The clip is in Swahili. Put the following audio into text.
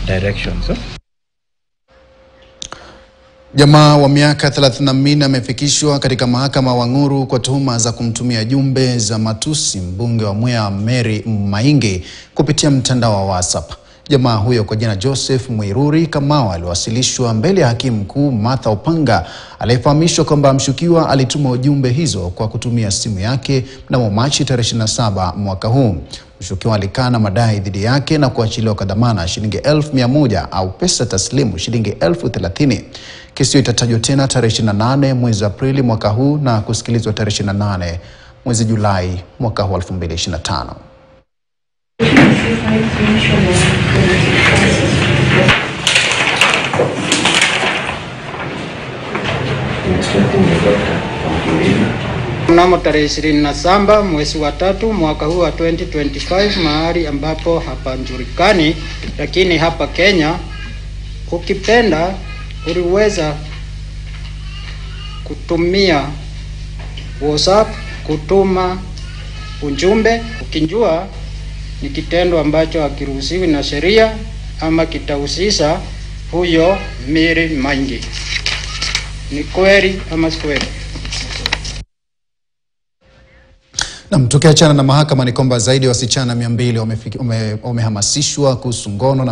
directions. Jamaa wa miaka 34 amefikishwa katika mahakama Wanguru kwa tuhuma za kumtumia jumbe za matusi mbunge wa Mwea Mary Maingi kupitia mtandao wa WhatsApp. Jamaa huyo kwa jina Joseph Mwiruri Kamau aliwasilishwa mbele ya hakimu mkuu Martha Opanga, aliyefahamishwa kwamba mshukiwa alituma ujumbe hizo kwa kutumia simu yake mnamo Machi 27 mwaka huu. Mshukiwa alikana madai dhidi yake na kuachiliwa kwa dhamana shilingi 1,100 au pesa taslimu shilingi 30,000. Kesi hiyo itatajwa tena tarehe 28 mwezi Aprili mwaka huu na kusikilizwa tarehe 28 mwezi Julai mwaka huu 2025. Mnamo tarehe 27 mwezi wa 3 mwaka huu wa 2025, mahali ambapo hapajulikani, lakini hapa Kenya, ukipenda uliweza kutumia WhatsApp kutuma ujumbe, ukijua ni kitendo ambacho hakiruhusiwi na sheria ama kitahusisha huyo Mary Maingi. Ni kweli ama si kweli? Na tukiachana na mahakama ni kwamba zaidi ya wasichana 200 wamehamasishwa kuhusu ngono na